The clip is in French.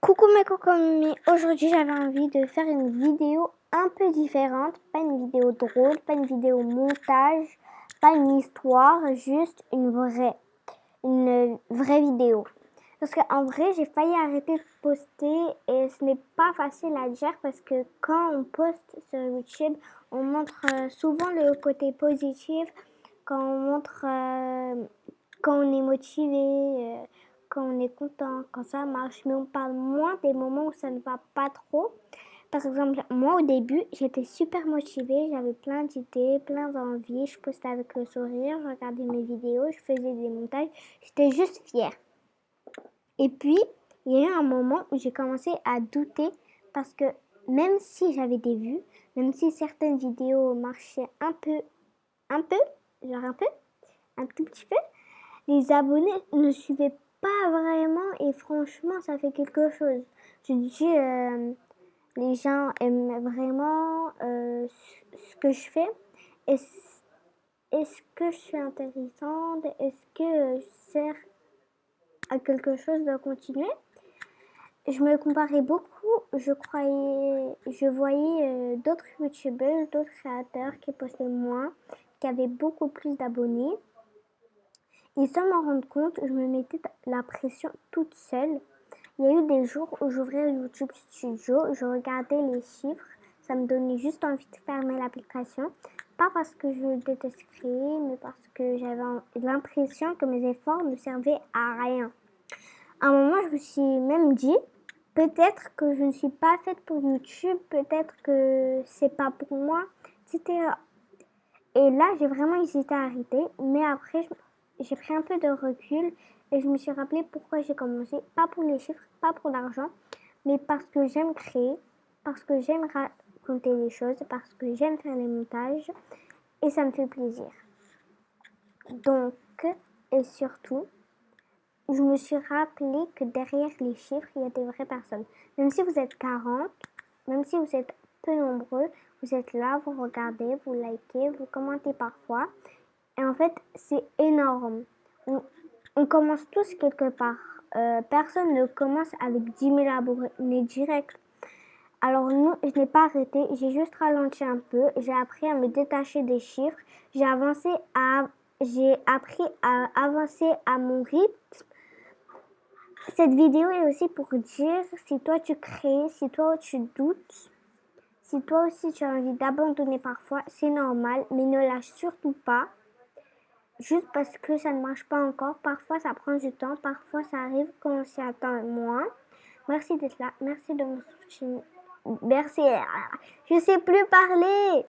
Coucou mes cocomis, aujourd'hui j'avais envie de faire une vidéo un peu différente, pas une vidéo drôle, pas une vidéo montage, pas une histoire, juste une vraie vidéo. Parce qu'en vrai j'ai failli arrêter de poster et ce n'est pas facile à dire parce que quand on poste sur YouTube, on montre souvent le côté positif, quand on montre quand on est motivé, quand on est content, quand ça marche, mais on parle moins des moments où ça ne va pas trop. Par exemple, moi au début, j'étais super motivée, j'avais plein d'idées, plein d'envies, je postais avec le sourire, je regardais mes vidéos, je faisais des montages, j'étais juste fière. Et puis, il y a eu un moment où j'ai commencé à douter parce que même si j'avais des vues, même si certaines vidéos marchaient un tout petit peu, les abonnés ne suivaient pas vraiment et franchement, ça fait quelque chose. Je dis, les gens aiment vraiment ce que je fais. Est-ce que je suis intéressante? Est-ce que je sers à quelque chose de continuer? Je me comparais beaucoup, je voyais d'autres youtubeurs, d'autres créateurs qui postaient moins, qui avaient beaucoup plus d'abonnés. Et sans m'en rendre compte, je me mettais la pression toute seule. Il y a eu des jours où j'ouvrais YouTube Studio, je regardais les chiffres, ça me donnait juste envie de fermer l'application. Pas parce que je déteste créer, mais parce que j'avais l'impression que mes efforts ne servaient à rien. À un moment, je me suis même dit, peut-être que je ne suis pas faite pour YouTube, peut-être que c'est pas pour moi, etc. Et là, j'ai vraiment hésité à arrêter, mais après, j'ai pris un peu de recul et je me suis rappelé pourquoi j'ai commencé. Pas pour les chiffres, pas pour l'argent, mais parce que j'aime créer, parce que j'aime raconter les choses, parce que j'aime faire les montages et ça me fait plaisir. Donc, et surtout, je me suis rappelé que derrière les chiffres, il y a des vraies personnes. Même si vous êtes 40, même si vous êtes peu nombreux, vous êtes là, vous regardez, vous likez, vous commentez parfois. Et en fait, c'est énorme. On commence tous quelque part. Personne ne commence avec 10 000 abonnés direct. Alors non, je n'ai pas arrêté, j'ai juste ralenti un peu, j'ai appris à me détacher des chiffres, j'ai appris à avancer à mon rythme. Cette vidéo est aussi pour dire, si toi tu crées, si toi tu doutes, si toi aussi tu as envie d'abandonner parfois, c'est normal, mais ne lâche surtout pas. Juste parce que ça ne marche pas encore. Parfois, ça prend du temps. Parfois, ça arrive quand on s'y attend moins. Merci d'être là. Merci de me soutenir. Merci. Je sais plus parler.